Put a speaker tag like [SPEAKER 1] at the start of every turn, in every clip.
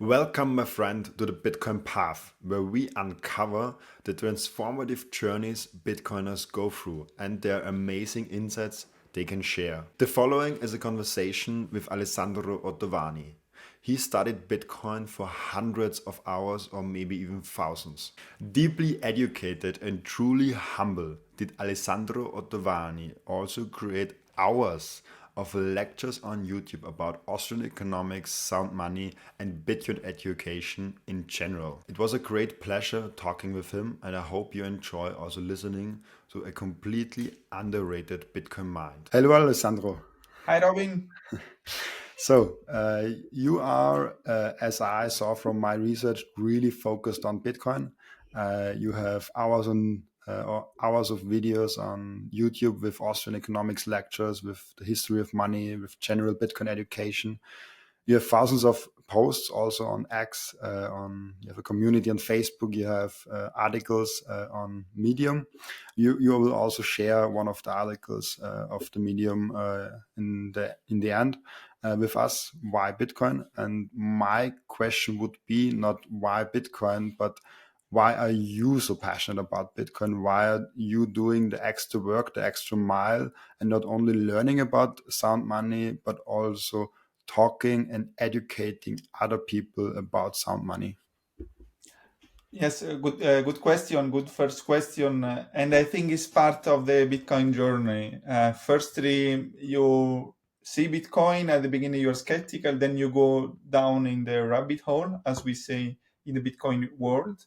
[SPEAKER 1] Welcome, my friend, to the Bitcoin Path, where we uncover the transformative journeys Bitcoiners go through and their amazing insights they can share. The following is a conversation with Alessandro Ottaviani. He studied Bitcoin for hundreds of hours or maybe even thousands. Deeply educated and truly humble, did Alessandro Ottaviani also create hours of lectures on YouTube about Austrian economics, sound money, and Bitcoin education in general. It was a great pleasure talking with him, and I hope you enjoy also listening to a completely underrated Bitcoin mind. Hello, Alessandro.
[SPEAKER 2] Hi, Robin.
[SPEAKER 1] You are, as I saw from my research, really focused on Bitcoin. You have hours of videos on YouTube with Austrian economics lectures, with the history of money, with general Bitcoin education. You have thousands of posts also on X. You have a community on Facebook. You have articles on Medium. You will also share one of the articles of the Medium in the end with us. Why Bitcoin? And my question would be not why Bitcoin, but why are you so passionate about Bitcoin? Why are you doing the extra work, the extra mile, and not only learning about sound money, but also talking and educating other people about sound money?
[SPEAKER 2] Yes, good question. Good first question, and I think it's part of the Bitcoin journey. Firstly, you see Bitcoin at the beginning, you're skeptical, then you go down in the rabbit hole, as we say in the Bitcoin world.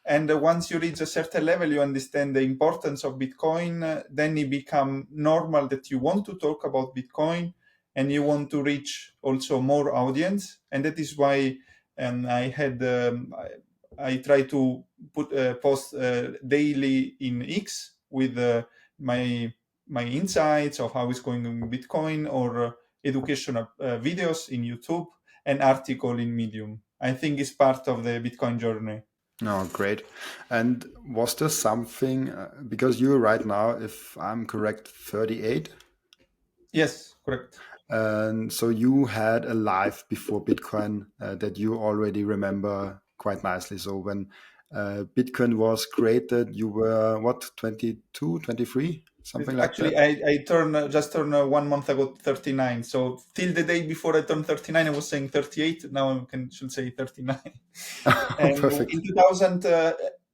[SPEAKER 2] And once you reach a certain level, you understand the importance of Bitcoin. Then it become normal that you want to talk about Bitcoin and you want to reach also more audience. And that is why I had I try to put post daily in X with my insights of how it's going in Bitcoin or educational videos in YouTube and article in Medium. I think it's part of the Bitcoin journey.
[SPEAKER 1] No, great. And was there something, because you're right now, if I'm correct, 38,
[SPEAKER 2] Yes, correct.
[SPEAKER 1] and so you had a life before Bitcoin that you already remember quite nicely. So when Bitcoin was created, you were what, 22, 23, something like
[SPEAKER 2] Actually,
[SPEAKER 1] that?
[SPEAKER 2] I just turned 1 month ago 39. So till the day before I turned 39, I was saying 38. Now should say 39. And
[SPEAKER 1] Perfect.
[SPEAKER 2] in 2000,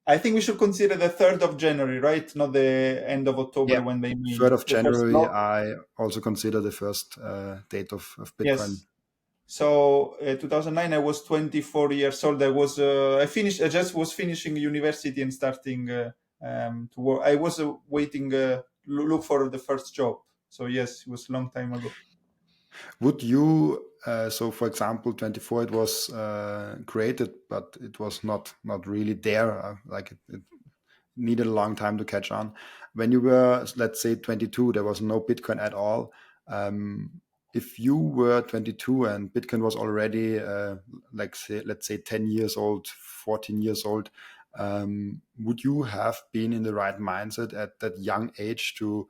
[SPEAKER 2] I think we should consider the 3rd of January, right? Not the end of October
[SPEAKER 1] Yeah.
[SPEAKER 2] when they made
[SPEAKER 1] 3rd of
[SPEAKER 2] the first
[SPEAKER 1] January,
[SPEAKER 2] block.
[SPEAKER 1] I also consider the first date of Bitcoin.
[SPEAKER 2] Yes. So 2009, I was 24 years old. I just was finishing university and starting to work. I was waiting, look for the first job. So yes, it was a long time ago.
[SPEAKER 1] Would you, so for example, 24, it was created, but it was not really there. Like it needed a long time to catch on. When you were, let's say, 22, there was no Bitcoin at all. If you were 22 and Bitcoin was already, let's say 10 years old, 14 years old, would you have been in the right mindset at that young age to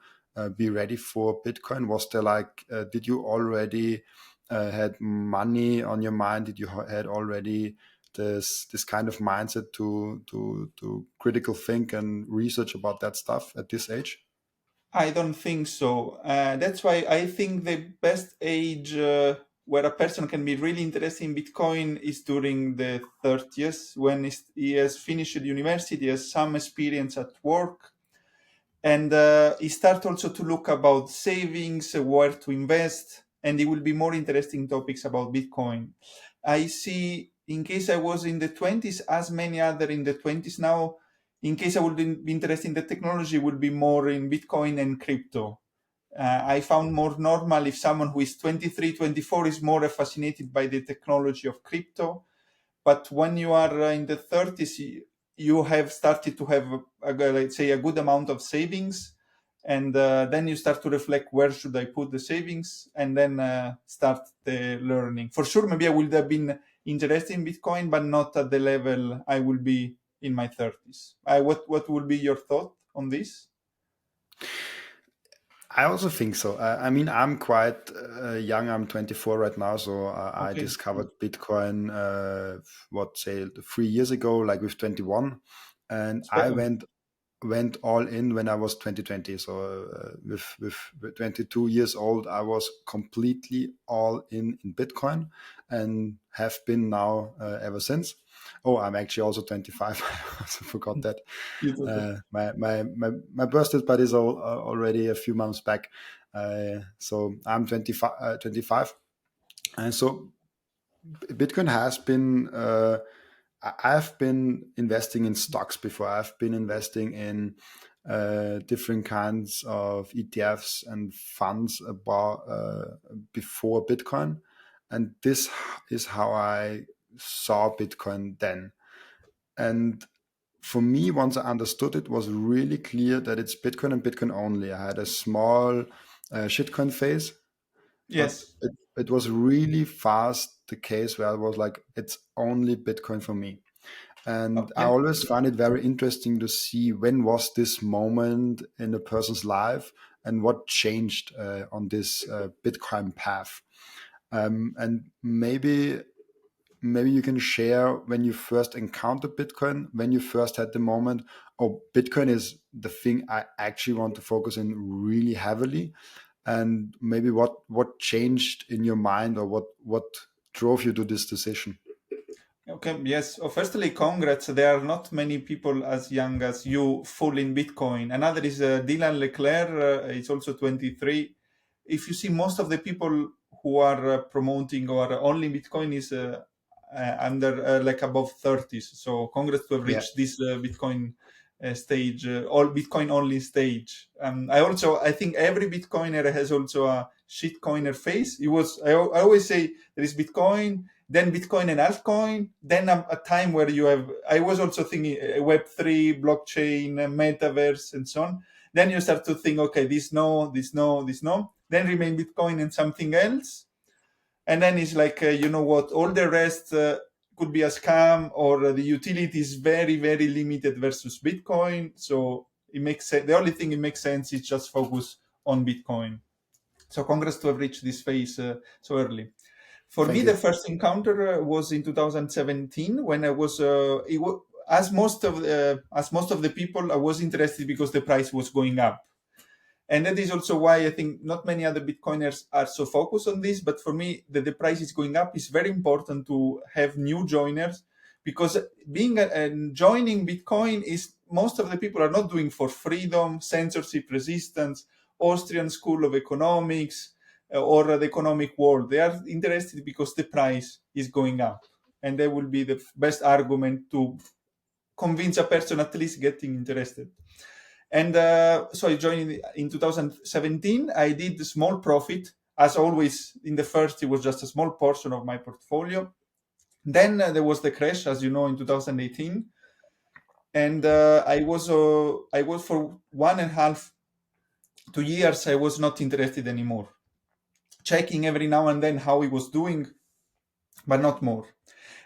[SPEAKER 1] be ready for Bitcoin? Was there did you already had money on your mind? Did you had already this kind of mindset to critical think and research about that stuff at this age?
[SPEAKER 2] I don't think so. That's why I think the best age where a person can be really interested in Bitcoin is during the 30s when he has finished university, has some experience at work, and he start also to look about savings, where to invest, and it will be more interesting topics about Bitcoin. I see, in case I was in the 20s, as many other in the 20s now, in case I would be interested in the technology, would be more in Bitcoin and crypto. I found more normal if someone who is 23, 24 is more fascinated by the technology of crypto. But when you are in the 30s, you have started to have, let's say, a good amount of savings. And then you start to reflect, where should I put the savings? And then start the learning. For sure, maybe I would have been interested in Bitcoin, but not at the level I will be in my 30s. What would be your thought on this?
[SPEAKER 1] I also think so. I mean, I'm quite young. I'm 24 right now, so I
[SPEAKER 2] Okay,
[SPEAKER 1] discovered Bitcoin, what say 3 years ago, like with 21, and I
[SPEAKER 2] second.
[SPEAKER 1] went all in when I was 2020. So with 22 years old, I was completely all in Bitcoin, and have been now ever since. Oh, I'm actually also 25. I also forgot that.
[SPEAKER 2] Beautiful.
[SPEAKER 1] My birthday party is already a few months back. So I'm 25, 25, and so Bitcoin has been. I've been investing in stocks before. I've been investing in different kinds of ETFs and funds about before Bitcoin, and this is how I saw Bitcoin then. And for me, once I understood it, was really clear that it's Bitcoin and Bitcoin only. I had a small shitcoin phase, but
[SPEAKER 2] Yes.
[SPEAKER 1] it was really fast the case where I was like, it's only Bitcoin for me. And I
[SPEAKER 2] Yeah.
[SPEAKER 1] always find it very interesting to see when was this moment in a person's life and what changed on this Bitcoin path. And maybe you can share when you first encountered Bitcoin, when you first had the moment, oh, Bitcoin is the thing I actually want to focus in really heavily, and maybe what changed in your mind, or what drove you to this decision.
[SPEAKER 2] Okay, yes. Oh, firstly, congrats. There are not many people as young as you full in Bitcoin. Another is Dylan Leclerc. Is also 23. If you see, most of the people who are promoting or only Bitcoin is under like above 30s. So congrats to have
[SPEAKER 1] Yeah,
[SPEAKER 2] reached this Bitcoin stage, all Bitcoin only stage. I think every Bitcoiner has also a shitcoiner phase. I always say there is Bitcoin, then Bitcoin and altcoin, then a time where you have, I was also thinking Web3, blockchain, metaverse, and so on. Then you start to think, okay, this no, this no, this no. Then remain Bitcoin and something else. And then it's like, you know what, all the rest could be a scam, or the utility is very, very limited versus Bitcoin. So it makes sense. The only thing it makes sense is just focus on Bitcoin. So congrats to have reached this phase so early. For me,
[SPEAKER 1] thank
[SPEAKER 2] the
[SPEAKER 1] you.
[SPEAKER 2] first encounter was in 2017 when I was, as most of the people, I was interested because the price was going up. And that is also why I think not many other Bitcoiners are so focused on this. But for me, that the price is going up is very important to have new joiners, because joining Bitcoin is, most of the people are not doing for freedom, censorship resistance, Austrian School of Economics, or the economic world. They are interested because the price is going up. And that will be the best argument to convince a person at least getting interested. And so I joined in 2017. I did a small profit. As always, in the first, it was just a small portion of my portfolio. Then there was the crash, as you know, in 2018. And I was for 1.5 2 years, I was not interested anymore. Checking every now and then how he was doing, but not more.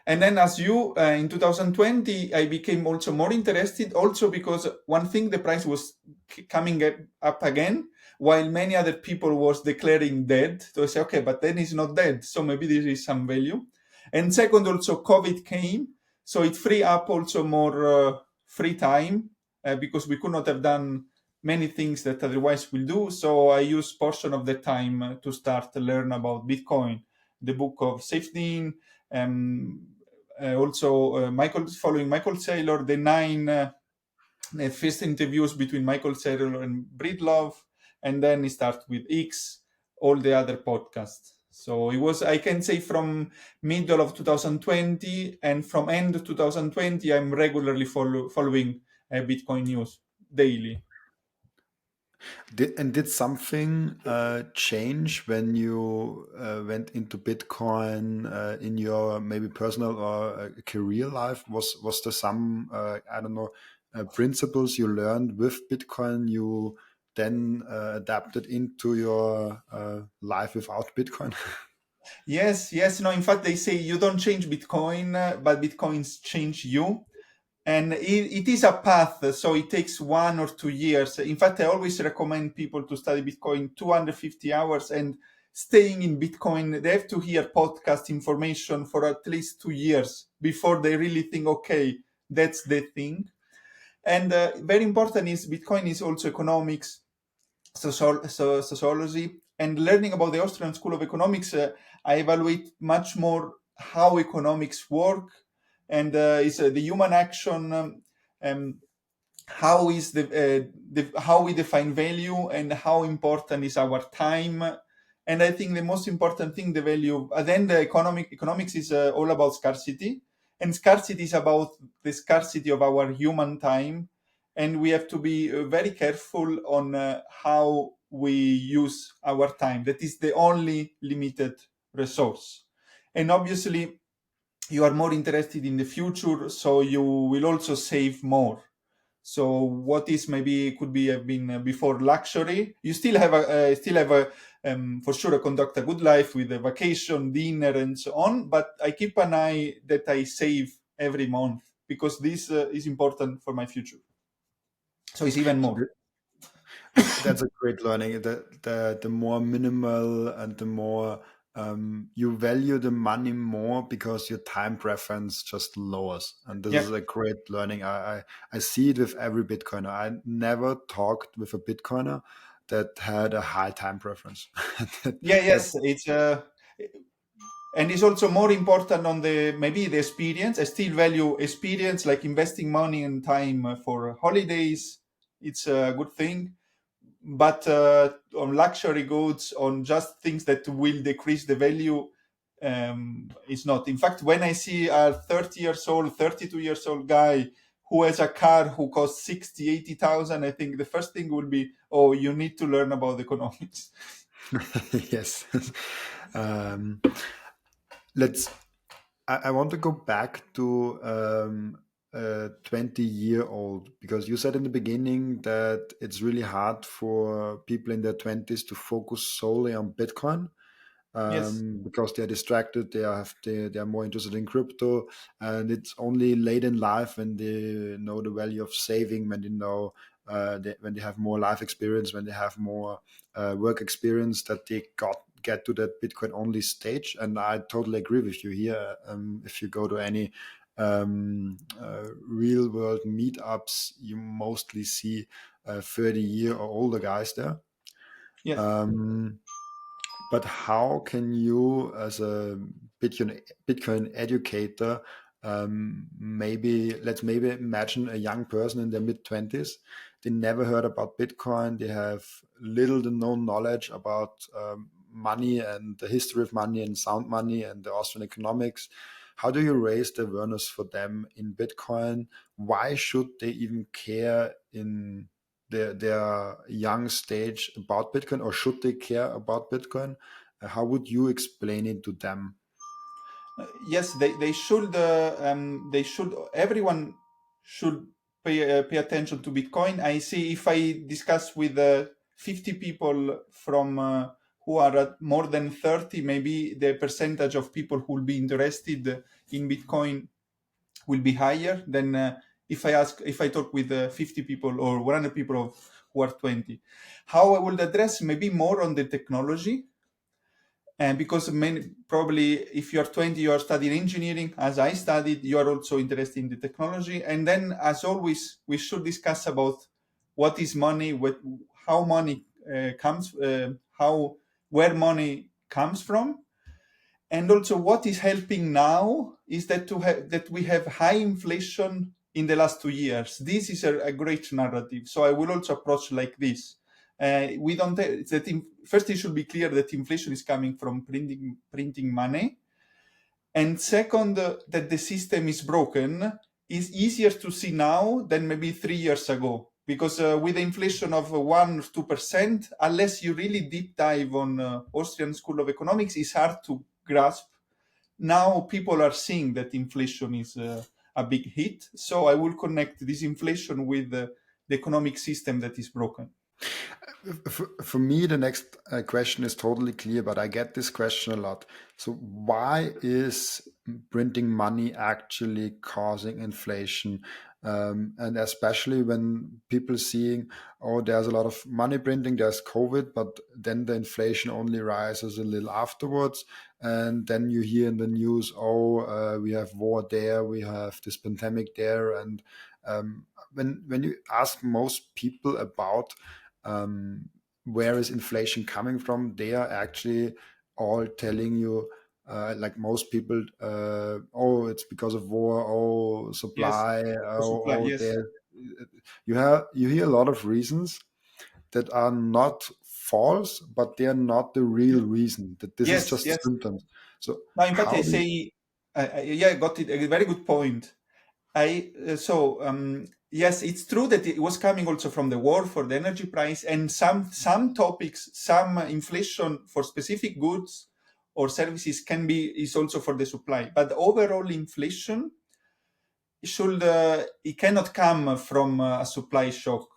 [SPEAKER 2] And then, as you, in 2020, I became also more interested, also because one thing, the price was coming up again, while many other people was declaring dead. So I say, okay, but then it's not dead, so maybe there is some value. And second, also COVID came, so it free up also more free time, because we could not have done many things that otherwise will do. So I use portion of the time to start to learn about Bitcoin, the book of Safety. Also, following Michael Saylor, the nine first interviews between Michael Saylor and Breedlove, and then he started with X, all the other podcasts. So it was, I can say, from middle of 2020, and from end of 2020, I'm regularly following Bitcoin news daily.
[SPEAKER 1] Did something change when you went into Bitcoin in your maybe personal or career life? Was there some I don't know principles you learned with Bitcoin you then adapted into your life without Bitcoin?
[SPEAKER 2] Yes, yes. No, in fact, they say you don't change Bitcoin, but Bitcoins change you. And it is a path, so it takes 1 or 2 years. In fact, I always recommend people to study Bitcoin 250 hours and staying in Bitcoin. They have to hear podcast information for at least 2 years before they really think, okay, that's the thing. And very important is Bitcoin is also economics, sociology, and learning about the Austrian School of Economics. I evaluate much more how economics work, and is the human action, how is how we define value, and how important is our time. And I think the most important thing, the value. Then the economics is all about scarcity, and scarcity is about the scarcity of our human time, and we have to be very careful on how we use our time. That is the only limited resource, and obviously you are more interested in the future, so you will also save more. So what is maybe could be have been before luxury, you still have a for sure conduct a good life with a vacation, dinner, and so on. But I keep an eye that I save every month, because this is important for my future. So it's even
[SPEAKER 1] So
[SPEAKER 2] more.
[SPEAKER 1] that's a great learning. The more minimal and the more you value the money more because your time preference just lowers. And this
[SPEAKER 2] Yeah.
[SPEAKER 1] is a great learning. I see it with every Bitcoiner. I never talked with a Bitcoiner that had a high time preference. that,
[SPEAKER 2] Yeah.
[SPEAKER 1] that
[SPEAKER 2] Yes. It's and it's also more important on the maybe the experience. I still value experience, like investing money and time for holidays. It's a good thing. But on luxury goods, on just things that will decrease the value, it's not. In fact, when I see a 30 years old, 32 years old guy who has a car who costs 60, 80,000, I think the first thing will be, oh, you need to learn about economics.
[SPEAKER 1] yes. um, let's I want to go back to 20-year-old, because you said in the beginning that it's really hard for people in their 20s to focus solely on Bitcoin,
[SPEAKER 2] Yes.
[SPEAKER 1] because they're distracted, they are more interested in crypto, and it's only late in life when they know the value of saving, when they know when they have more life experience, when they have more work experience, that they get to that Bitcoin only stage. And I totally agree with you here. If you go to any real world meetups, you mostly see 30-year or older guys there.
[SPEAKER 2] Yes.
[SPEAKER 1] Um, but how can you, as a Bitcoin educator, maybe imagine a young person in their mid 20s. They never heard about Bitcoin. They have little to no knowledge about money and the history of money and sound money and the Austrian economics. How do you raise the awareness for them in Bitcoin? Why should they even care in their young stage about Bitcoin, or should they care about Bitcoin? How would you explain it to them?
[SPEAKER 2] Yes, they should, everyone should pay attention to Bitcoin. I see, if I discuss with 50 people from who are at more than 30, maybe the percentage of people who will be interested in Bitcoin will be higher than if I talk with 50 people or 100 people who are 20. How I will address maybe more on the technology, and because many, probably if you are 20, you are studying engineering, as I studied, you are also interested in the technology. And then, as always, we should discuss about what is money, how money comes, where money comes from. And also, what is helping now is that we have high inflation in the last 2 years. This is a great narrative. So I will also approach like this. We don't first, it should be clear that inflation is coming from printing money, and second, that the system is broken is easier to see now than maybe 3 years ago. Because with the inflation of 1 or 2%, unless you really deep dive on Austrian School of Economics, it's hard to grasp. Now people are seeing that inflation is a big hit. So I will connect this inflation with the economic system that is broken.
[SPEAKER 1] For me, the next question is totally clear, but I get this question a lot. So, why is printing money actually causing inflation? And especially when people seeing, oh, there's a lot of money printing, there's COVID, but then the inflation only rises a little afterwards. And then you hear in the news, oh, we have war there, we have this pandemic there. And when you ask most people about um, where is inflation coming from, they are actually all telling you, like most people, oh, it's because of war, oh,
[SPEAKER 2] Yes,
[SPEAKER 1] supply,
[SPEAKER 2] for supply.
[SPEAKER 1] oh,
[SPEAKER 2] Yes,
[SPEAKER 1] there. You hear a lot of reasons that are not false, but they are not the real reason. That this is
[SPEAKER 2] yes,
[SPEAKER 1] just
[SPEAKER 2] yes.
[SPEAKER 1] symptoms. So
[SPEAKER 2] Now, in fact,
[SPEAKER 1] how
[SPEAKER 2] I
[SPEAKER 1] do you,
[SPEAKER 2] say, yeah, I got it. A very good point. Yes, it's true that it was coming also from the war for the energy price, and some topics, some inflation for specific goods or services can be is also for the supply. But overall inflation should it cannot come from a supply shock,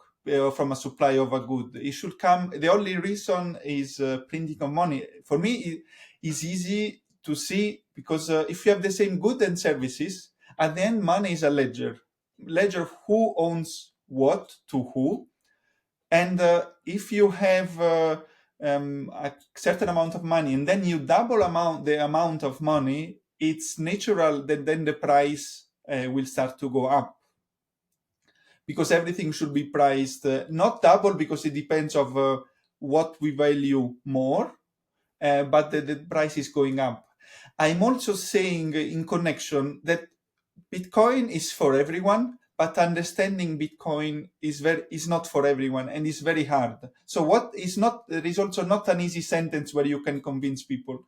[SPEAKER 2] from a supply of a good. It should come. The only reason is printing of money. For me, it is easy to see because if you have the same goods and services, at the end, money is a ledger. Ledger who owns what to who, and if you have a certain amount of money and then you double the amount of money, it's natural that then the price will start to go up because everything should be priced not double because it depends of what we value more, but the price is going up. I'm also saying in connection that Bitcoin is for everyone, but understanding Bitcoin is not for everyone and is very hard. So what is not there is also not an easy sentence where you can convince people.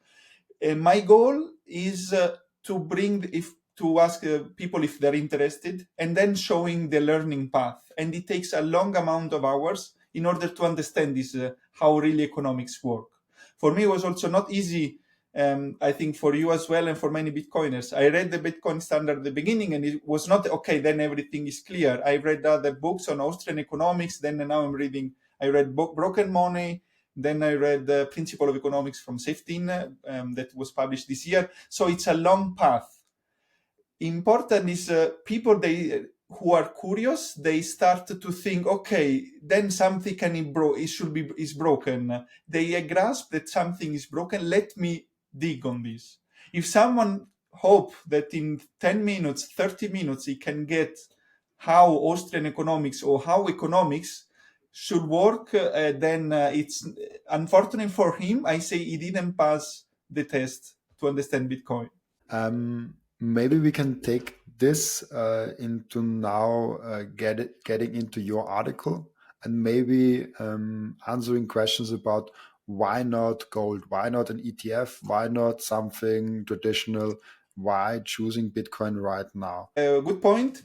[SPEAKER 2] My goal is to bring if to ask people if they're interested and then showing the learning path, and it takes a long amount of hours in order to understand this how really economics work. For me it was also not easy. I think for you as well and for many Bitcoiners, I read the Bitcoin standard at the beginning and it was not okay, then everything is clear. I read other books on Austrian economics, then now I read Broken Money, then I read the Principle of Economics from Seyr, that was published this year. So it's a long path. Important is people they who are curious. They start to think, okay, then something it should be is broken. They grasp that something is broken. Let me dig on this. If someone hope that in 10 minutes, 30 minutes, he can get how Austrian economics or how economics should work, then it's unfortunate for him. I say he didn't pass the test to understand Bitcoin.
[SPEAKER 1] maybe we can take this into now getting into your article and maybe answering questions about why not gold, why not an ETF, why not something traditional, why choosing Bitcoin right now.
[SPEAKER 2] Good point.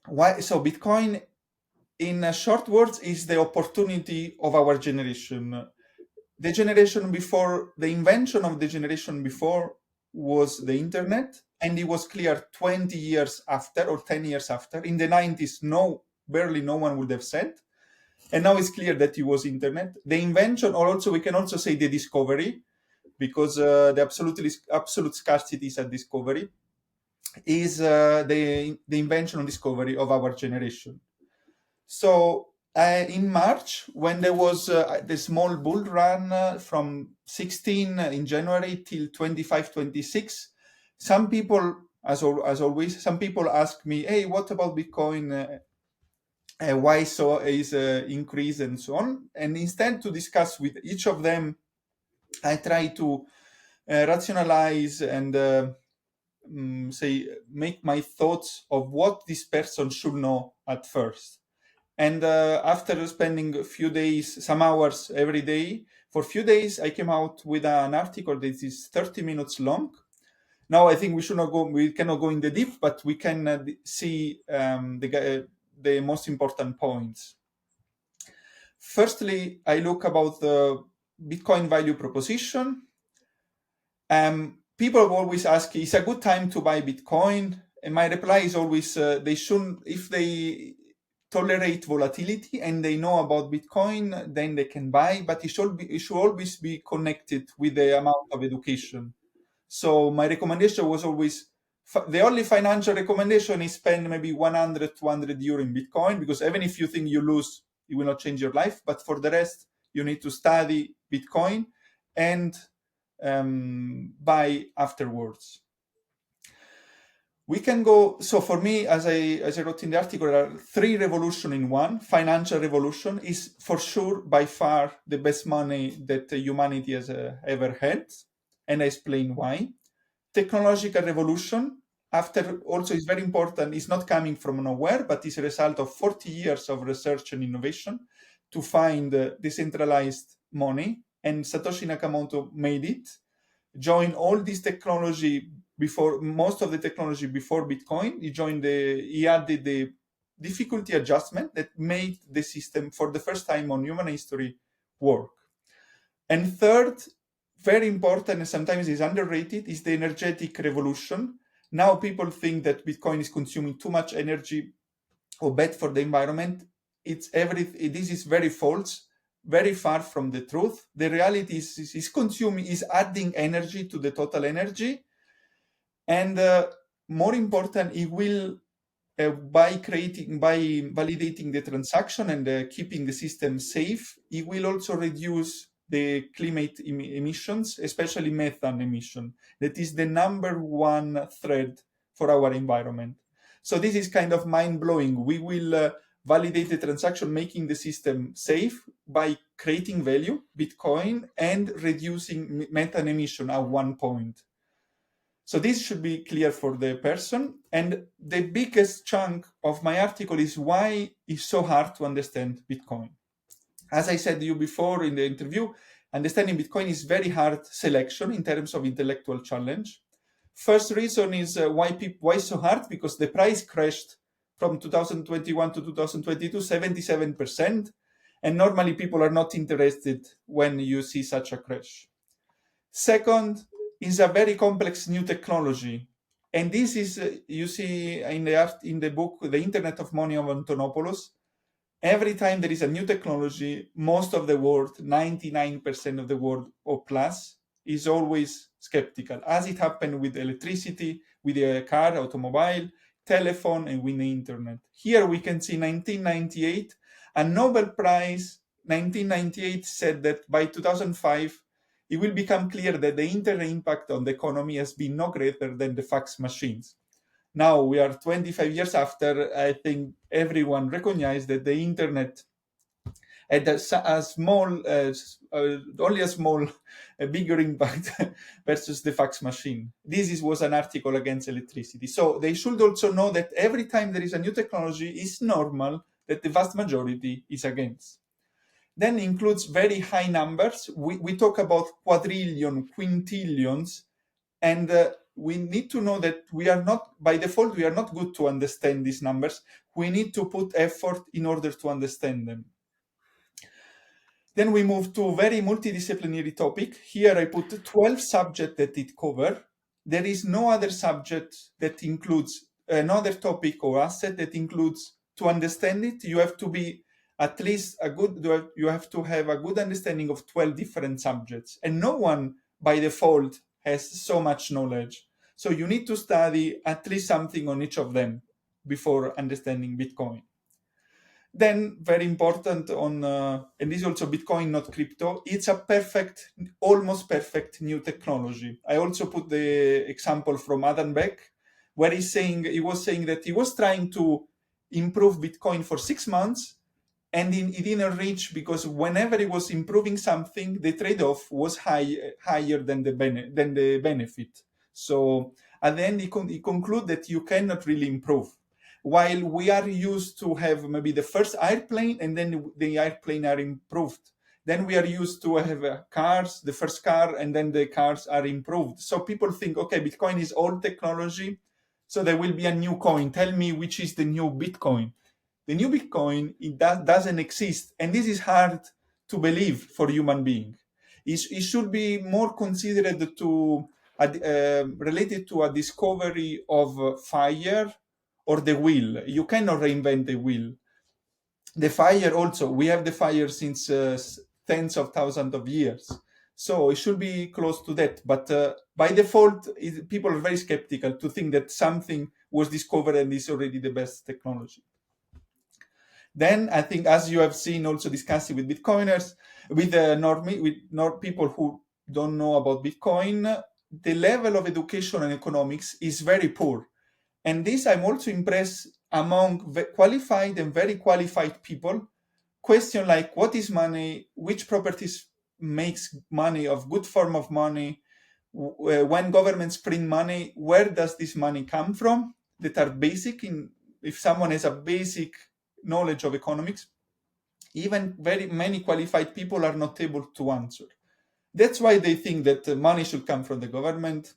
[SPEAKER 2] Why? So Bitcoin, in short words, is the opportunity of our generation. The generation before, the invention of the generation before was the internet, and it was clear 20 years after or 10 years after. In the 90s, barely no one would have said. And now it's clear that it was internet. The invention, or also we can also say the discovery, because the absolute scarcity is a discovery, is the invention and discovery of our generation. So in March, when there was the small bull run from 16 in January till 25, 26, some people, as always, some people ask me, hey, what about Bitcoin? Why so is increase and so on? And instead to discuss with each of them, I try to rationalize and say, make my thoughts of what this person should know at first. And after spending a few days, some hours every day, for a few days, I came out with an article that is 30 minutes long. Now, I think we cannot go in the deep, but we can see the most important points. Firstly, I look about the Bitcoin value proposition. People always ask, is a good time to buy Bitcoin? And my reply is always, they shouldn't, if they tolerate volatility and they know about Bitcoin, then they can buy, but it should always be connected with the amount of education. So my recommendation was always, the only financial recommendation is spend maybe 100, 200 euro in Bitcoin, because even if you think you lose, it will not change your life. But for the rest, you need to study Bitcoin and buy afterwards. We can go, so for me, as I wrote in the article, there are 3 revolutions in one. Financial revolution is for sure by far the best money that humanity has ever had, and I explain why. Technological revolution, after also is very important, is not coming from nowhere, but is a result of 40 years of research and innovation to find decentralized money, and Satoshi Nakamoto made it. Joined all this technology before, most of the technology before Bitcoin. He added the difficulty adjustment that made the system for the first time on human history work. And third, very important and sometimes is underrated, is the energetic revolution. Now people think that Bitcoin is consuming too much energy or bad for the environment. This is very false, very far from the truth. The reality is adding energy to the total energy. And more important, it will, by validating the transaction and keeping the system safe, it will also reduce the climate emissions, especially methane emission. That is the number one threat for our environment. So this is kind of mind-blowing. We will validate the transaction, making the system safe by creating value, Bitcoin, and reducing methane emission at one point. So this should be clear for the person. And the biggest chunk of my article is why it's so hard to understand Bitcoin. As I said to you before in the interview, understanding Bitcoin is very hard selection in terms of intellectual challenge. First reason is why so hard? Because the price crashed from 2021 to 2022, 77%. And normally people are not interested when you see such a crash. Second, is a very complex new technology. And this is, you see in the book, The Internet of Money of Antonopoulos, every time there is a new technology, most of the world, 99% of the world or plus, is always skeptical, as it happened with electricity, with a car, automobile, telephone, and with the internet. Here we can see 1998, a Nobel Prize, 1998 said that by 2005, it will become clear that the internet impact on the economy has been no greater than the fax machines. Now we are 25 years after. I think everyone recognized that the internet had a bigger impact versus the fax machine. This was an article against electricity. So they should also know that every time there is a new technology, it's normal that the vast majority is against. Then includes very high numbers. We talk about quadrillion, quintillions, and we need to know that we are not, by default, we are not good to understand these numbers. We need to put effort in order to understand them. Then we move to a very multidisciplinary topic. Here I put 12 subjects that it covers. There is no other subject that includes another topic or asset that includes, to understand it, you have to be at least you have to have a good understanding of 12 different subjects. And no one by default has so much knowledge. So you need to study at least something on each of them before understanding Bitcoin. Then very important and this is also Bitcoin, not crypto, it's a almost perfect new technology. I also put the example from Adam Beck, where he was saying that he was trying to improve Bitcoin for 6 months, and he didn't reach, because whenever he was improving something, the trade-off was higher than the benefit. So at the end, he concluded that you cannot really improve. While we are used to have maybe the first airplane, and then the airplane are improved. Then we are used to have cars, the first car, and then the cars are improved. So people think, okay, Bitcoin is old technology, so there will be a new coin. Tell me which is the new Bitcoin. The new Bitcoin, doesn't exist. And this is hard to believe for human being. It should be more considered related to a discovery of fire or the wheel. You cannot reinvent the wheel. The fire also, we have the fire since tens of thousands of years. So it should be close to that. But by default, people are very skeptical to think that something was discovered and is already the best technology. Then I think, as you have seen also discussing with Bitcoiners, with people who don't know about Bitcoin, the level of education and economics is very poor. And this I'm also impressed among qualified and very qualified people. Question like, what is money? Which properties makes money, of good form of money? When governments print money, where does this money come from? That are basic. If someone has a basic knowledge of economics, even very many qualified people are not able to answer. That's why they think that money should come from the government.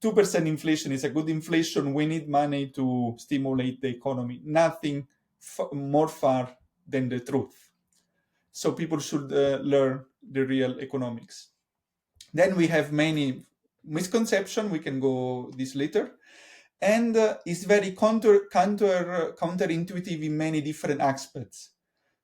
[SPEAKER 2] 2% inflation is a good inflation. We need money to stimulate the economy. Nothing more far than the truth. So people should learn the real economics. Then we have many misconceptions. We can go this later. And it's very counterintuitive in many different aspects.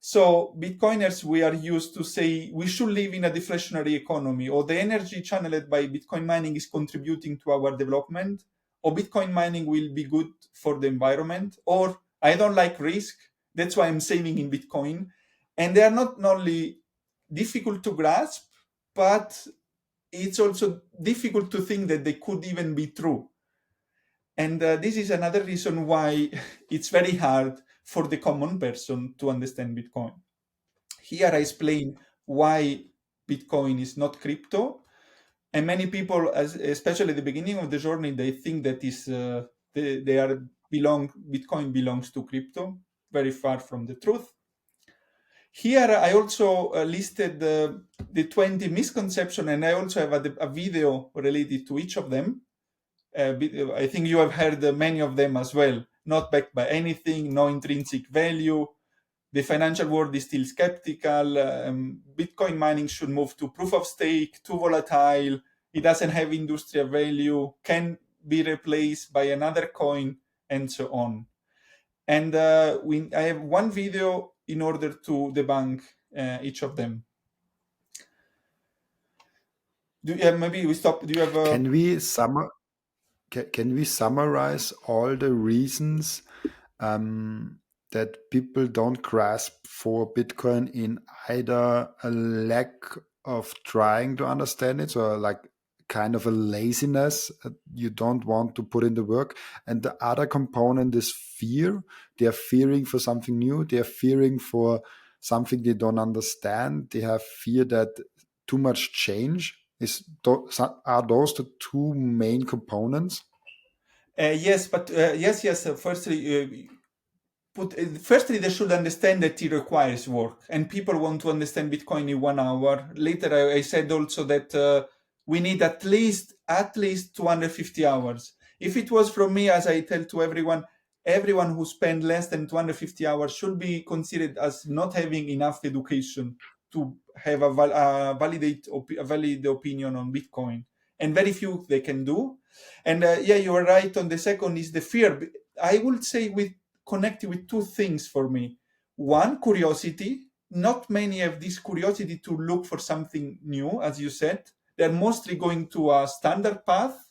[SPEAKER 2] So Bitcoiners, we are used to say we should live in a deflationary economy, or the energy channeled by Bitcoin mining is contributing to our development, or Bitcoin mining will be good for the environment, or I don't like risk, that's why I'm saving in Bitcoin. And they are not only difficult to grasp, but it's also difficult to think that they could even be true. And this is another reason why it's very hard for the common person to understand Bitcoin. Here I explain why Bitcoin is not crypto. And many people, especially at the beginning of the journey, they think that Bitcoin belongs to crypto. Very far from the truth. Here I also listed the 20 misconceptions, and I also have a video related to each of them. I think you have heard many of them as well. Not backed by anything, no intrinsic value. The financial world is still skeptical. Bitcoin mining should move to proof of stake, too volatile. It doesn't have industrial value, can be replaced by another coin, and so on. And I have one video in order to debunk each of them. Maybe we stop. Do you have a...
[SPEAKER 1] Can we summarize all the reasons that people don't grasp for Bitcoin in either a lack of trying to understand it, or like kind of a laziness, you don't want to put in the work, and the other component is fear. They are fearing for something new, they are fearing for something they don't understand, they have fear that too much change are those the two main components?
[SPEAKER 2] Yes, but yes. Firstly, they should understand that it requires work, and people want to understand Bitcoin in 1 hour. Later, I said also that we need at least 250 hours. If it was from me, as I tell to everyone who spend less than 250 hours should be considered as not having enough education to have a valid opinion on Bitcoin, and very few they can do. And yeah, you are right on the second is the fear. I would say connected with two things for me. One, curiosity. Not many have this curiosity to look for something new, as you said. They're mostly going to a standard path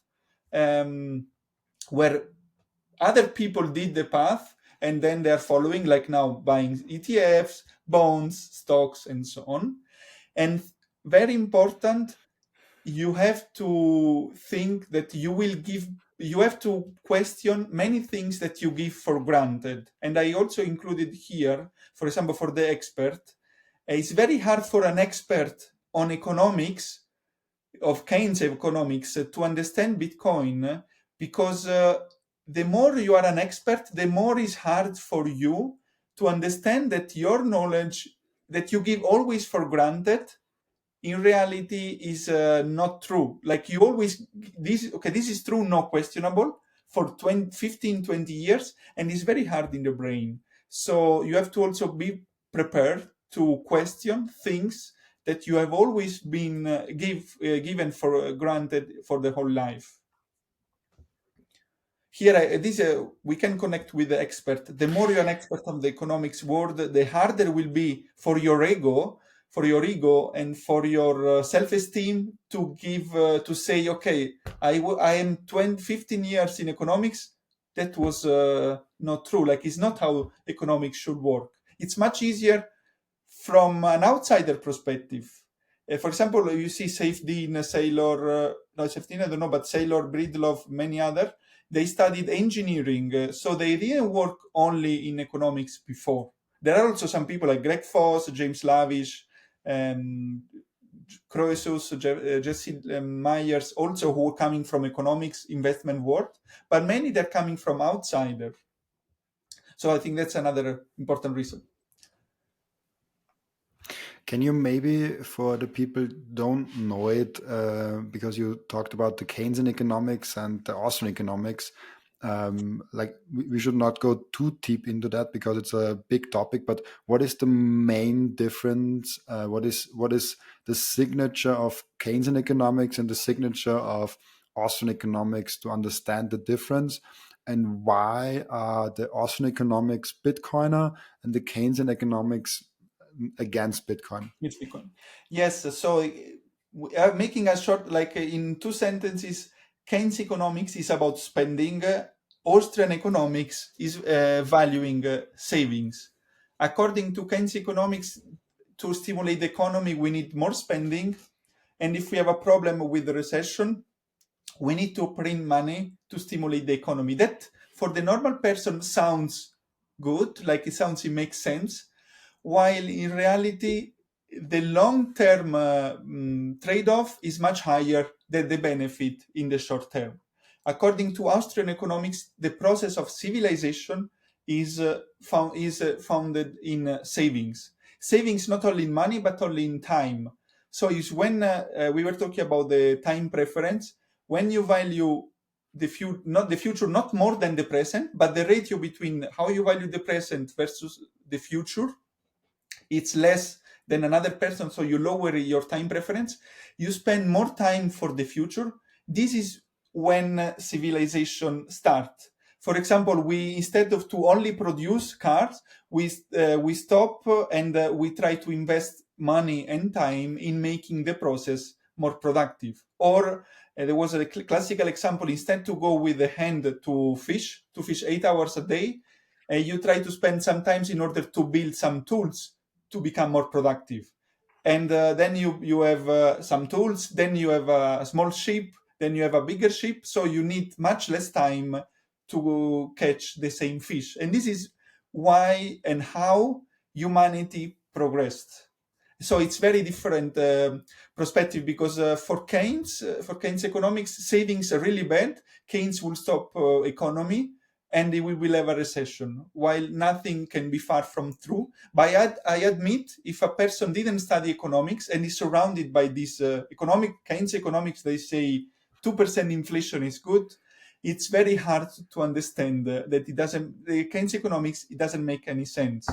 [SPEAKER 2] where other people did the path, and then they're following, like now buying ETFs, bonds, stocks, and so on. And very important, you have to think that you have to question many things that you give for granted. And I also included here, for example, for the expert, it's very hard for an expert on economics, of Keynes economics, to understand Bitcoin, because the more you are an expert, the more it's hard for you to understand that your knowledge that you give always for granted in reality is not true. Like you always, this is true, no questionable, for 15, 20 years, and it's very hard in the brain. So you have to also be prepared to question things that you have always been given for granted for the whole life. here we can connect with the expert. The more you're an expert of the economics world, the harder will be for your ego, and for your self-esteem to give to say, okay, I am 20, 15 years in economics. That was not true. Like, it's not how economics should work. It's much easier from an outsider perspective. For example, you see Safety, Saylor, no, Safety, I don't know, but Saylor, Breedlove, many other, they studied engineering, so they didn't work only in economics before. There are also some people like Greg Foss, James Lavish, um, Croesus, Jesse Myers, also who are coming from economics investment world, but many they're coming from outsider. So I think that's another important reason.
[SPEAKER 1] Can you maybe, for the people don't know it, because you talked about the Keynesian economics and the Austrian economics, like we should not go too deep into that because it's a big topic. But what is the main difference? What is the signature of Keynesian economics and the signature of Austrian economics to understand the difference? And why are the Austrian economics Bitcoiner and the Keynesian economics against Bitcoin?
[SPEAKER 2] It's Bitcoin. Yes, so we are making a short, like in two sentences, Keynes economics is about spending, Austrian economics is valuing savings. According to Keynes economics, to stimulate the economy, we need more spending. And if we have a problem with the recession, we need to print money to stimulate the economy. That for the normal person sounds good, like it makes sense, while in reality, the long-term trade-off is much higher than the benefit in the short term. According to Austrian economics, the process of civilization is founded in savings. Savings not only in money but only in time. So is when we were talking about the time preference, when you value the future, not more than the present, but the ratio between how you value the present versus the future, it's less than another person, so you lower your time preference, you spend more time for the future. This is when civilization starts. For example, we, instead of to only produce cars, we stop and we try to invest money and time in making the process more productive. Or there was a classical example: instead to go with the hand to fish 8 hours a day, you try to spend some time in order to build some tools to become more productive. And then you have some tools, then you have a small ship, then you have a bigger ship, so you need much less time to catch the same fish. And this is why and how humanity progressed. So it's very different perspective, because for Keynes economics, savings are really bad. Keynes will stop economy, and we will have a recession, while nothing can be far from true. But I admit, if a person didn't study economics and is surrounded by this Keynes economics, they say 2% inflation is good. It's very hard to understand that the Keynes economics, it doesn't make any sense.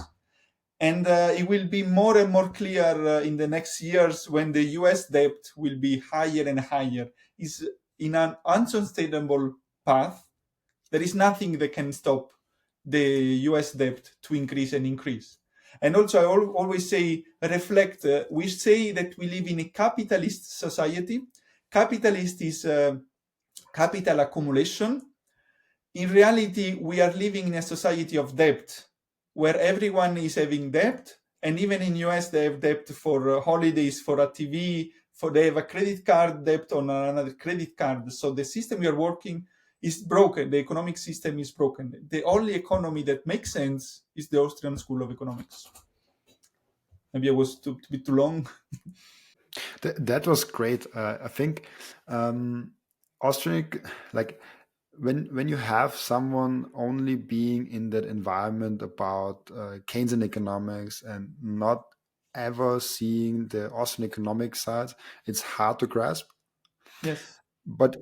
[SPEAKER 2] And it will be more and more clear in the next years, when the US debt will be higher and higher. Is in an unsustainable path. There is nothing that can stop the US debt to increase and increase. And also, I always say, reflect. We say that we live in a capitalist society. Capitalist is capital accumulation. In reality, we are living in a society of debt, where everyone is having debt. And even in US, they have debt for holidays, for a TV, they have a credit card debt on another credit card. So the system we are working is broken. The economic system is broken. The only economy that makes sense is the Austrian School of Economics. Maybe I was a bit too long.
[SPEAKER 1] That was great. I think Austrian, like when you have someone only being in that environment about Keynesian economics and not ever seeing the Austrian economic side, it's hard to grasp.
[SPEAKER 2] Yes.
[SPEAKER 1] But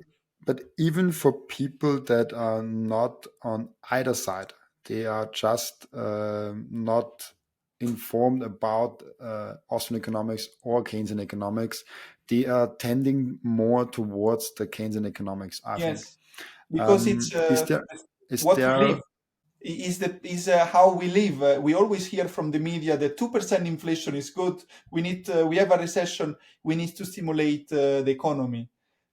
[SPEAKER 1] even for people that are not on either side, they are just not informed about Austrian economics or Keynesian economics. They are tending more towards the Keynesian economics, I think.
[SPEAKER 2] Yes. because it's
[SPEAKER 1] Is there is
[SPEAKER 2] what we live.
[SPEAKER 1] there
[SPEAKER 2] Is how we live. We always hear from the media that 2% inflation is good. We have a recession. We need to stimulate the economy.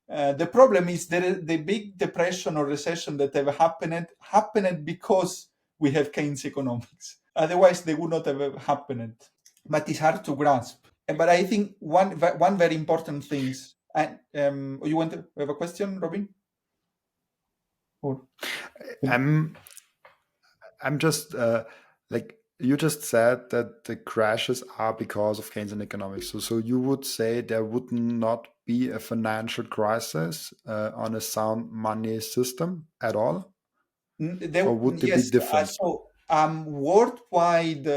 [SPEAKER 2] The problem is that the big depression or recession that have happened because we have Keynes economics. Otherwise, they would not have happened. But it's hard to grasp. But I think one very important thing. And you want to have a question, Robin? Or
[SPEAKER 1] I'm just like you just said that the crashes are because of Keynesian economics. So you would say there would not be a financial crisis on a sound money system at all, or would they be
[SPEAKER 2] Yes.
[SPEAKER 1] different?
[SPEAKER 2] So worldwide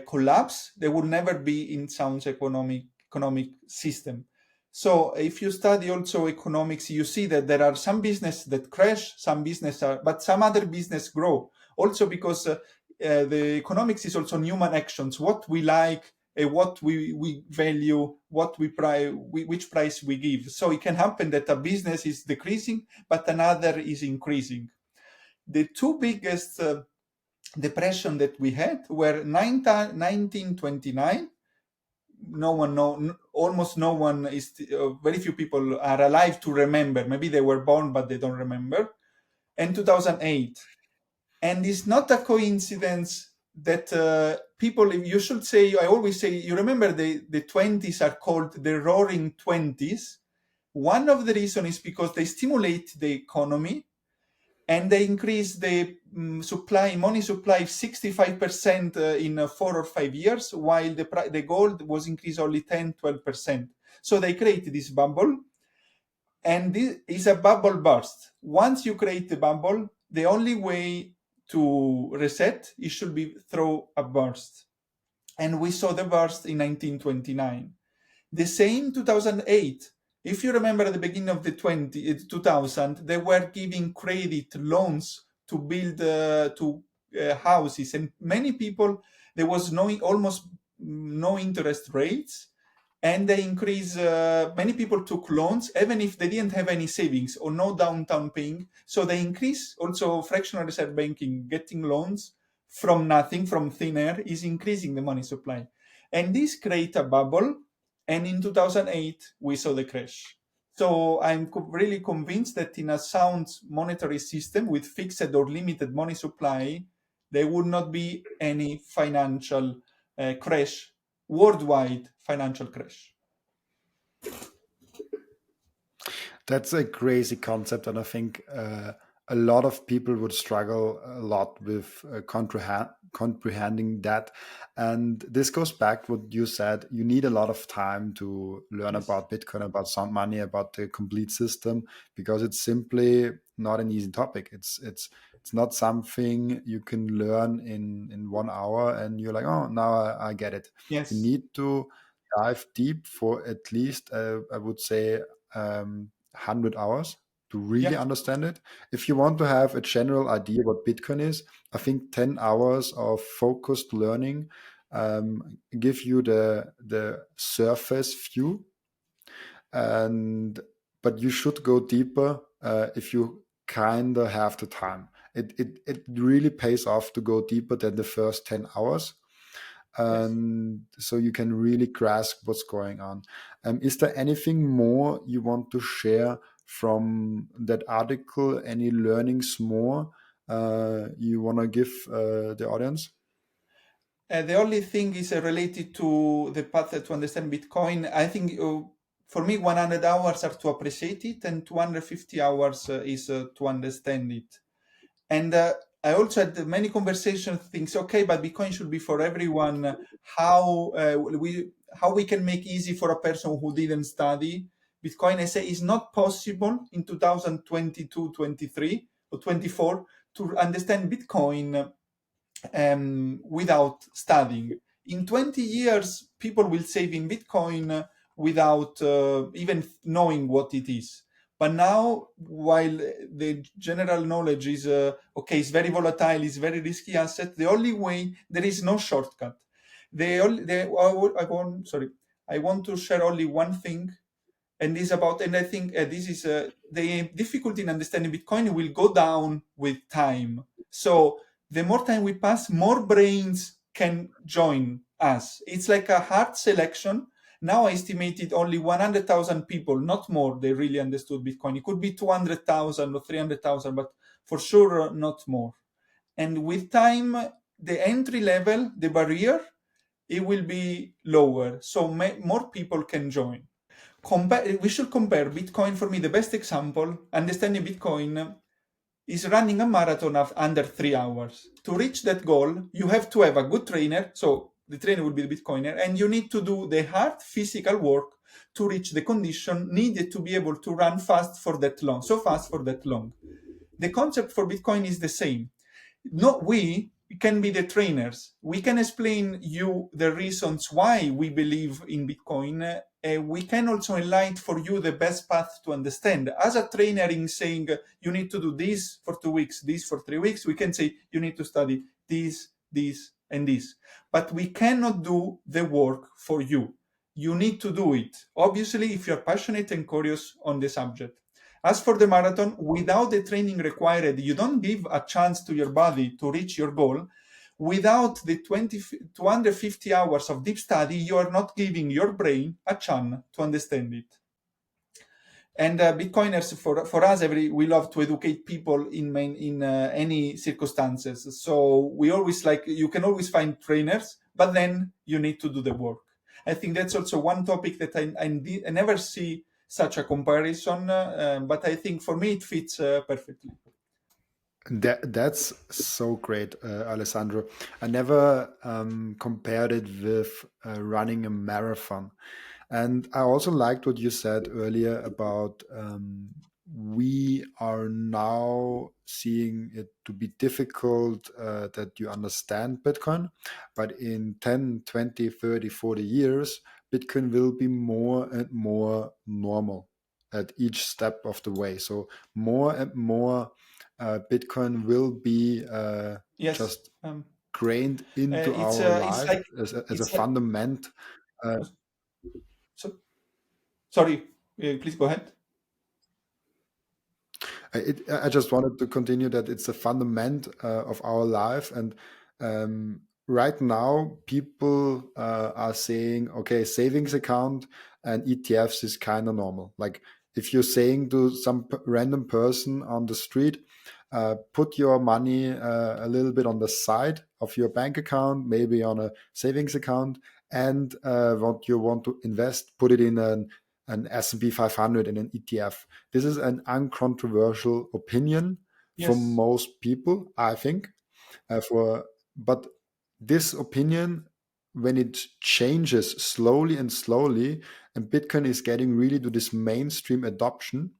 [SPEAKER 2] collapse, there would never be in sound economic system. So if you study also economics, you see that there are some business that crash, but some other business grow. Also because the economics is also human actions, what we like, what we value, which price we give. So it can happen that a business is decreasing, but another is increasing. The two biggest depression that we had were 1929. No one know, almost no one is, very few people are alive to remember. Maybe they were born, but they don't remember. And 2008. And it's not a coincidence that people, you should say, I always say, you remember the 20s are called the roaring 20s. One of the reasons is because they stimulate the economy and they increase the money supply 65% in 4 or 5 years, while the gold was increased only 10-12%. So they create this bubble, and this is a bubble burst. Once you create the bubble, the only way to reset, it should be through a burst. And we saw the burst in 1929. The same 2008. If you remember at the beginning of the 2000, they were giving credit loans to build houses, and many people, there was almost no interest rates, and they increased. Many people took loans even if they didn't have any savings or no downtown paying. So they increase also fractional reserve banking, getting loans from nothing, from thin air, is increasing the money supply, and this create a bubble. And in 2008, we saw the crash. So I'm really convinced that in a sound monetary system with fixed or limited money supply, there would not be any financial crash, worldwide financial crash.
[SPEAKER 1] That's a crazy concept, and I think a lot of people would struggle a lot with comprehending that. And this goes back what you said. You need a lot of time to learn
[SPEAKER 2] Yes.
[SPEAKER 1] about Bitcoin, about sound money, about the complete system, because it's simply not an easy topic. It's not something you can learn in 1 hour and you're like, oh, now I get it. You
[SPEAKER 2] Yes.
[SPEAKER 1] need to dive deep for at least I would say 100 hours to really
[SPEAKER 2] Yeah.
[SPEAKER 1] understand it. If you want to have a general idea what Bitcoin is, I think 10 hours of focused learning give you the surface view, and but you should go deeper if you kind of have the time. It really pays off to go deeper than the first 10 hours,
[SPEAKER 2] Yes.
[SPEAKER 1] and so you can really grasp what's going on. Is there anything more you want to share from that article? Any learnings more you want to give the audience?
[SPEAKER 2] The only thing is related to the path to understand Bitcoin. I think for me, 100 hours are to appreciate it, and 250 hours is to understand it. And I also had many conversations, things, okay, but Bitcoin should be for everyone. How we can make easy for a person who didn't study Bitcoin? I say is not possible in 2022, 23, or 24 to understand Bitcoin without studying. In 20 years, people will save in Bitcoin without even knowing what it is. But now, while the general knowledge is okay, it's very volatile, it's very risky asset. The only way, there is no shortcut. I want to share only one thing. and I think this is the difficulty in understanding Bitcoin will go down with time. So the more time we pass, more brains can join us. It's like a hard selection. Now I estimated only 100,000 people, not more, they really understood Bitcoin. It could be 200,000 or 300,000, but for sure not more. And with time, the entry level, the barrier, it will be lower. So more people can join. We should compare Bitcoin. For me, the best example, understanding Bitcoin, is running a marathon of under 3 hours. To reach that goal, you have to have a good trainer. So the trainer will be the Bitcoiner, and you need to do the hard physical work to reach the condition needed to be able to run fast for that long, so fast for that long. The concept for Bitcoin is the same. Not we can be the trainers. We can explain you the reasons why we believe in Bitcoin. We can also enlighten for you the best path to understand. As a trainer in saying you need to do this for 2 weeks, this for 3 weeks, we can say you need to study this, and this. But we cannot do the work for you. You need to do it. Obviously, if you're passionate and curious on the subject. As for the marathon, without the training required, you don't give a chance to your body to reach your goal. Without the 250 hours of deep study, you are not giving your brain a chance to understand it. And Bitcoiners, for us, we love to educate people in any circumstances. So we always you can always find trainers, but then you need to do the work. I think that's also one topic that I never see such a comparison, but I think for me it fits perfectly.
[SPEAKER 1] That's so great, Alessandro. I never compared it with running a marathon. And I also liked what you said earlier about we are now seeing it to be difficult that you understand Bitcoin, but in 10, 20, 30, 40 years, Bitcoin will be more and more normal at each step of the way. So more and more Bitcoin will be
[SPEAKER 2] Yes,
[SPEAKER 1] just grained into
[SPEAKER 2] it's
[SPEAKER 1] our
[SPEAKER 2] it's
[SPEAKER 1] life
[SPEAKER 2] like
[SPEAKER 1] as a
[SPEAKER 2] it's like.
[SPEAKER 1] fundament.
[SPEAKER 2] So, sorry, please go ahead.
[SPEAKER 1] I just wanted to continue that it's a fundament of our life. And right now, people are saying, okay, savings account and ETFs is kind of normal. Like if you're saying to some random person on the street, put your money a little bit on the side of your bank account, maybe on a savings account, and what you want to invest, put it in an S&P 500 in an ETF. This is an uncontroversial opinion for
[SPEAKER 2] Yes.
[SPEAKER 1] most people, I think. But this opinion, when it changes slowly and slowly, and Bitcoin is getting really to this mainstream adoption,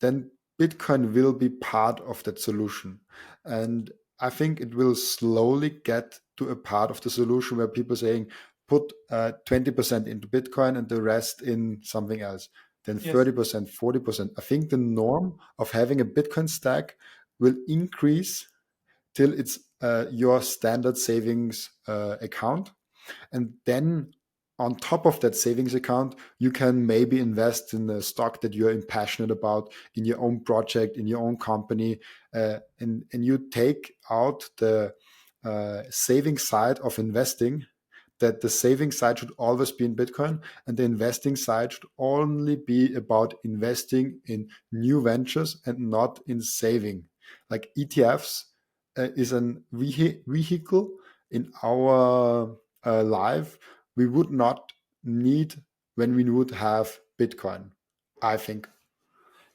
[SPEAKER 1] then Bitcoin will be part of that solution. And I think it will slowly get to a part of the solution where people saying, put 20% into Bitcoin and the rest in something else. Then
[SPEAKER 2] Yes.
[SPEAKER 1] 30%, 40%. I think the norm of having a Bitcoin stack will increase till it's your standard savings account. And then on top of that savings account, you can maybe invest in a stock that you're passionate about in your own project, in your own company. And you take out the saving side of investing, that the saving side should always be in Bitcoin, and the investing side should only be about investing in new ventures and not in saving. Like ETFs is a vehicle in our life we would not need when we would have Bitcoin, I think.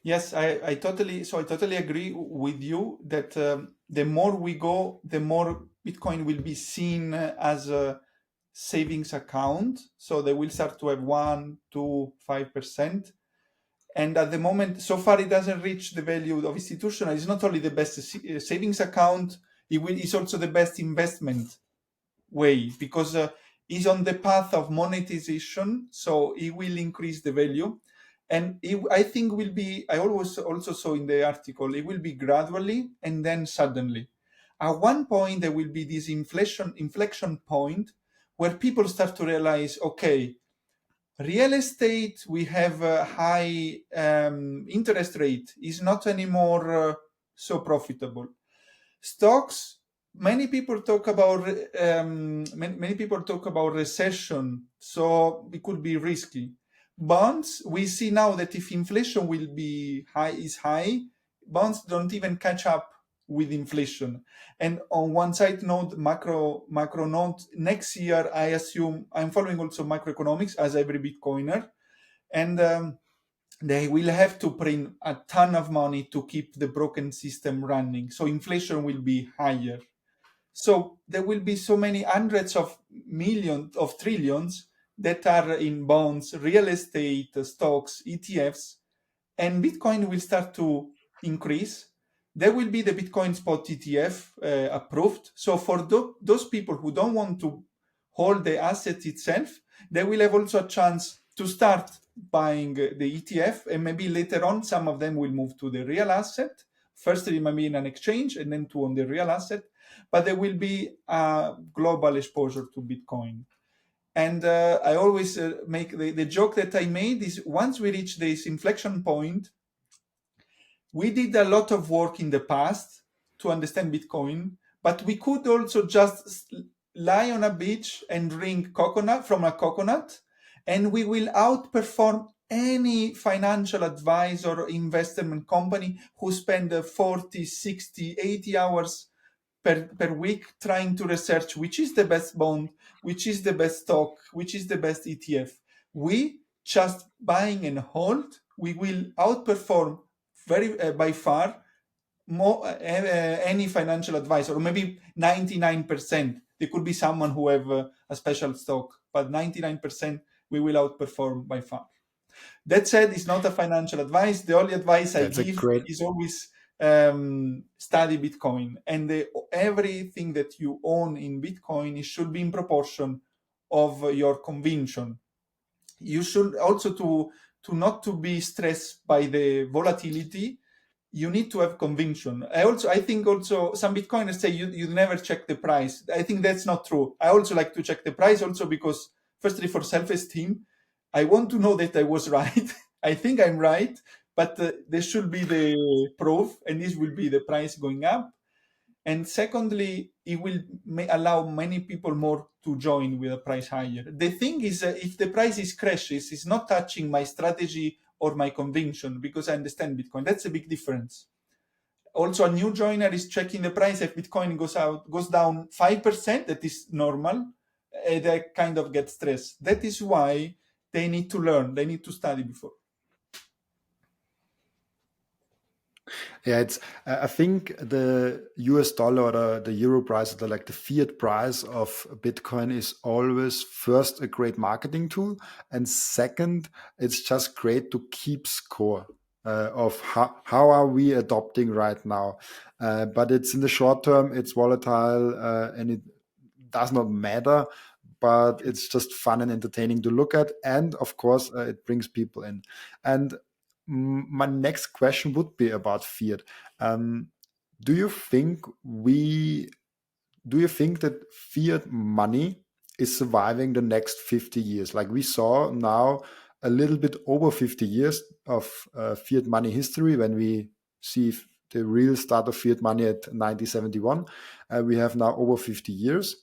[SPEAKER 2] Yes, I totally agree with you that the more we go, the more Bitcoin will be seen as a savings account. So they will start to have 1, 2, 5%. And at the moment, so far, it doesn't reach the value of institutional. It's not only the best savings account, it's also the best investment way because it's on the path of monetization. So it will increase the value. And I think will be, I always also saw in the article, it will be gradually and then suddenly. At one point, there will be this inflection point where people start to realize, okay, Real estate, we have a high interest rate, is not anymore so profitable. Stocks, many people talk about many people talk about recession, so it could be risky. Bonds, we see now that if inflation will be high, bonds don't even catch up with inflation. And on one side note, macro note, next year I assume I'm following also macroeconomics as every Bitcoiner, and they will have to print a ton of money to keep the broken system running. So inflation will be higher. So there will be so many hundreds of millions of trillions that are in bonds, real estate, stocks, ETFs, and Bitcoin will start to increase. There will be the Bitcoin spot ETF approved. So for those people who don't want to hold the asset itself, they will have also a chance to start buying the ETF, and maybe later on some of them will move to the real asset. Firstly, maybe in an exchange, and then to on the real asset. But there will be a global exposure to Bitcoin. And I always make the joke that I made is once we reach this inflection point, we did a lot of work in the past to understand Bitcoin, but we could also just lie on a beach and drink coconut from a coconut, and we will outperform any financial advisor or investment company who spend 40, 60, 80 hours per week trying to research which is the best bond, which is the best stock, which is the best ETF. We just buying and hold, we will outperform very by far more any financial advisor, or maybe 99%. There could be someone who have a special stock, but 99% we will outperform by far. That said, it's not a financial advice. The only advice I give is always study Bitcoin, and everything that you own in Bitcoin should be in proportion of your conviction. You should also to not to be stressed by the volatility. You need to have conviction. I think also some Bitcoiners say you never check the price. I think that's not true. I also like to check the price also because firstly for self-esteem, I want to know that I was right. I think I'm right, but there should be the proof, and this will be the price going up. And secondly, it will allow many people more to join with a price higher. The thing is, if the price crashes, it's not touching my strategy or my conviction because I understand Bitcoin. That's a big difference. Also, a new joiner is checking the price. If Bitcoin goes down 5%, that is normal. They kind of get stressed. That is why they need to learn. They need to study before.
[SPEAKER 1] Yeah, I think the US dollar or the euro price, like the fiat price of Bitcoin, is always first a great marketing tool, and second, it's just great to keep score of how are we adopting right now. But it's in the short term, it's volatile, and it does not matter. But it's just fun and entertaining to look at, and of course, it brings people in. And my next question would be about fiat. Um, do you think that fiat money is surviving the next 50 years? Like we saw now a little bit over 50 years of fiat money history when we see the real start of fiat money at 1971. We have now over 50 years.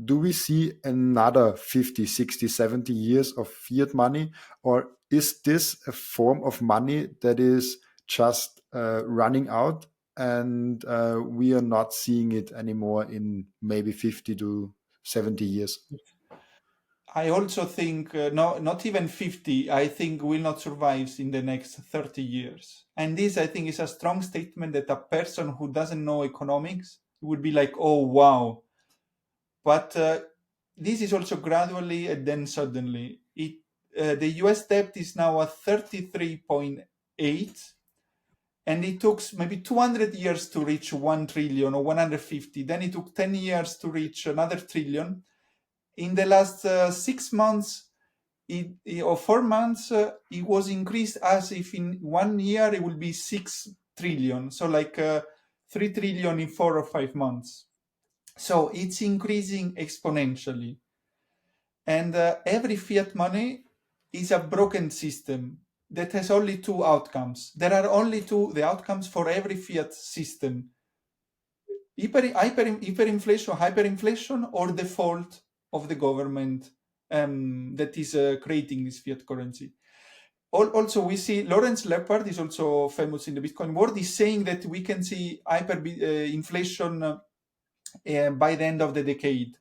[SPEAKER 1] Do we see another 50, 60, 70 years of fiat money, or is this a form of money that is just running out, and we are not seeing it anymore in maybe 50 to 70 years?
[SPEAKER 2] I also think not even 50, I think will not survive in the next 30 years. And this, I think, is a strong statement that a person who doesn't know economics would be like, oh, wow. But this is also gradually and then suddenly. The US debt is now at 33.8, and it took maybe 200 years to reach 1 trillion or 150. Then it took 10 years to reach another trillion. In the last 6 months or 4 months, it was increased as if in 1 year it will be 6 trillion. So like 3 trillion in 4 or 5 months. So it's increasing exponentially. And every fiat money is a broken system that has only two outcomes. There are only the outcomes for every fiat system: hyperinflation, or default of the government that is creating this fiat currency. Also, we see Lawrence Lepard is also famous in the Bitcoin world, is saying that we can see hyperinflation by the end of the decade.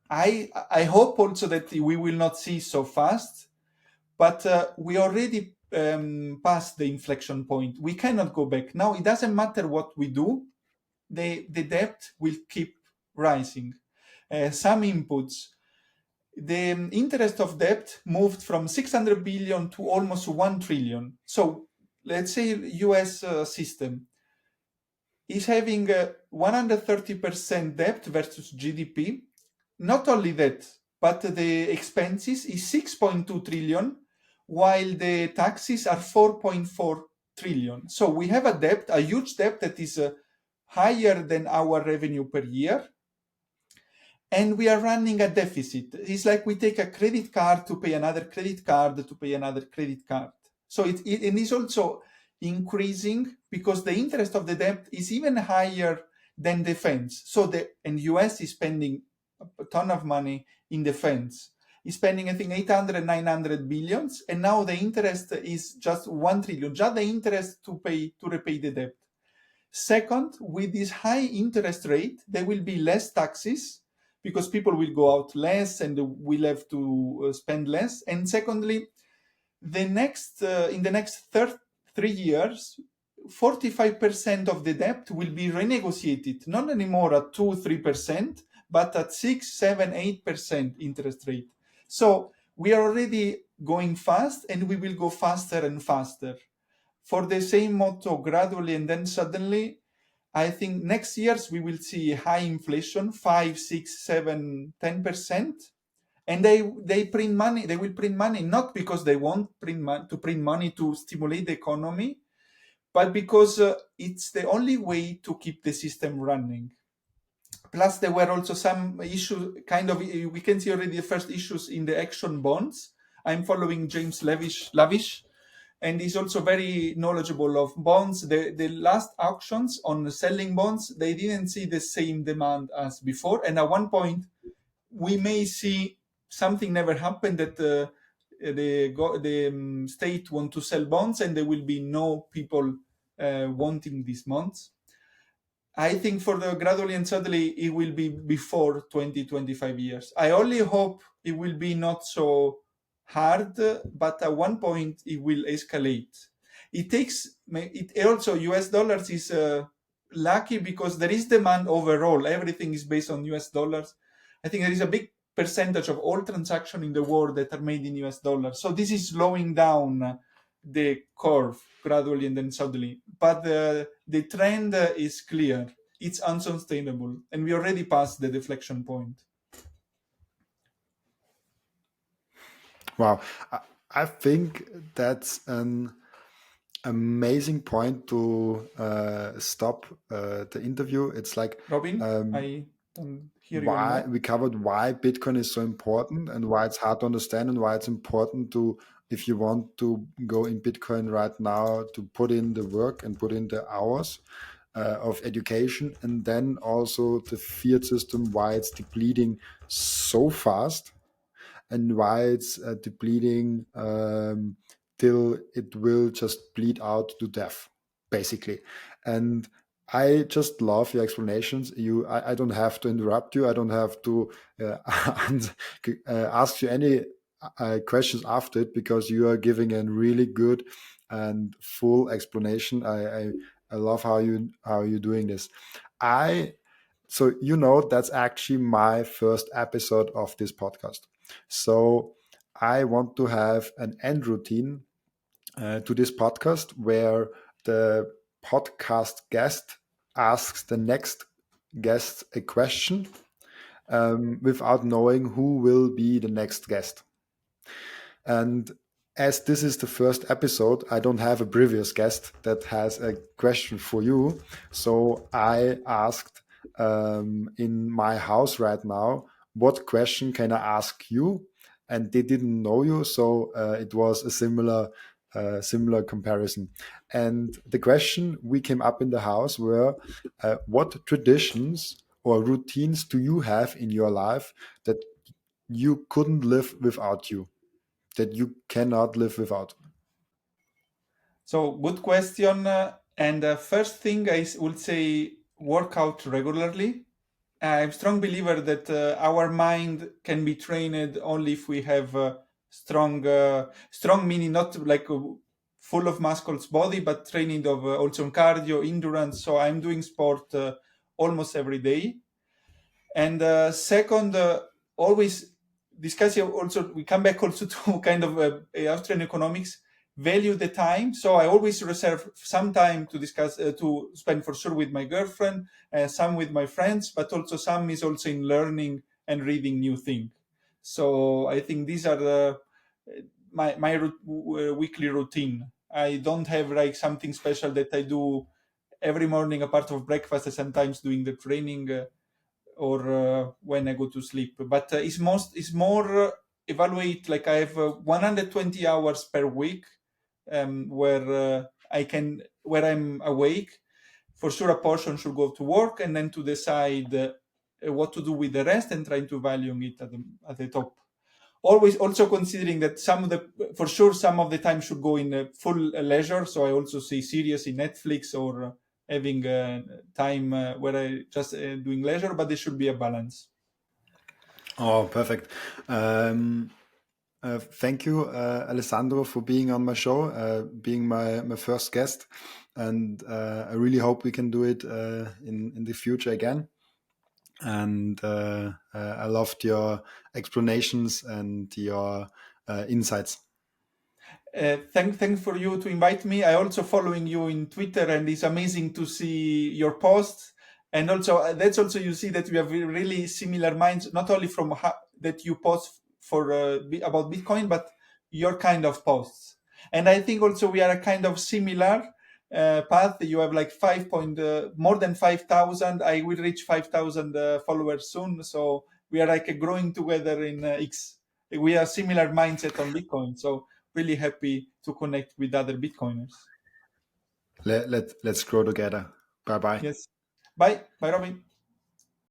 [SPEAKER 2] I hope also that we will not see so fast, but we already passed the inflection point. We cannot go back. Now, it doesn't matter what we do, the debt will keep rising. Some inputs. The interest of debt moved from 600 billion to almost 1 trillion. So let's say US system is having 130% debt versus GDP. Not only that, but the expenses is 6.2 trillion, while the taxes are 4.4 trillion. So we have a debt, a huge debt that is higher than our revenue per year, and we are running a deficit. It's like we take a credit card to pay another credit card to pay another credit card. So it is also increasing because the interest of the debt is even higher than defense. So and US is spending a ton of money in defense. Is spending, I think, 800, 900 billions, and now the interest is just 1 trillion, just the interest to repay the debt. Second, with this high interest rate, there will be less taxes because people will go out less and will have to spend less. And secondly, in the next 3 years, 45% of the debt will be renegotiated, not anymore at 2-3%, but at 6-7-8% interest rate. So we are already going fast, and we will go faster and faster. For the same motto, gradually and then suddenly, I think next years we will see high inflation, 5, 6, 7, 10%. And they print money. They will print money not because they want to print money to stimulate the economy, but because it's the only way to keep the system running. Plus, there were also some issues, we can see already the first issues in the action bonds. I'm following James Lavish, and he's also very knowledgeable of bonds. The last auctions on selling bonds, they didn't see the same demand as before. And at one point, we may see something never happened, that the state want to sell bonds and there will be no people wanting these bonds. I think for the gradually and suddenly it will be before 20-25 years. I only hope it will be not so hard, but at one point it will escalate. It also, US dollars is lucky because there is demand overall. Everything is based on US dollars. I think there is a big percentage of all transactions in the world that are made in US dollars. So this is slowing down the curve gradually and then suddenly. But the trend is clear. It's unsustainable. And we already passed the deflection point.
[SPEAKER 1] Wow. I think that's an amazing point to stop the interview. It's like,
[SPEAKER 2] Robin, I don't hear you
[SPEAKER 1] why
[SPEAKER 2] anymore.
[SPEAKER 1] we covered why Bitcoin is so important and why it's hard to understand, and why it's important to, if you want to go in Bitcoin right now, to put in the work and put in the hours of education, and then also the fiat system, why it's depleting so fast, and why it's depleting till it will just bleed out to death, basically. And I just love your explanations. I don't have to interrupt you. I don't have to ask you any questions after it, because you are giving a really good and full explanation. I love how you're doing this. So that's actually my first episode of this podcast. So I want to have an end routine to this podcast, where the podcast guest asks the next guest a question without knowing who will be the next guest. And as this is the first episode, I don't have a previous guest that has a question for you. So I asked in my house right now, what question can I ask you? and they didn't know you, so it was a similar comparison. And the question we came up in the house were, what traditions or routines do you have in your life that you couldn't live without you, that you cannot live without?
[SPEAKER 2] So good question. And first thing would say work out regularly. I'm a strong believer that our mind can be trained only if we have strong meaning not like full of muscles body, but training of also cardio, endurance. So I'm doing sport almost every day. And second, always discussing also, we come back also to kind of Austrian economics, value the time. So I always reserve some time to discuss, to spend for sure with my girlfriend, some with my friends, but also some is also in learning and reading new things. So I think these are my weekly routine. I don't have like something special that I do every morning, a part of breakfast, and sometimes doing the training. Or when I go to sleep. But it's more evaluate like I have 120 hours per week where where I'm awake. For sure, a portion should go to work, and then to decide what to do with the rest and trying to value it at the top. Always also considering that for sure some of the time should go in full leisure. So I also see series in Netflix or having time where I just doing leisure, but there should be a balance.
[SPEAKER 1] Oh, perfect. Thank you, Alessandro, for being on my show, being my first guest. And I really hope we can do it in the future again. And I loved your explanations and your insights.
[SPEAKER 2] Thanks for you to invite me. I also following you in Twitter, and it's amazing to see your posts. And also, that's also you see that we have really similar minds, not only from that you post for about Bitcoin, but your kind of posts. And I think also we are a kind of similar path. You have like more than 5,000. I will reach 5,000 followers soon. So we are like growing together in X. We are similar mindset on Bitcoin. So really happy to connect with other Bitcoiners.
[SPEAKER 1] Let's grow together. Bye bye.
[SPEAKER 2] Yes. Bye. Bye, Robin.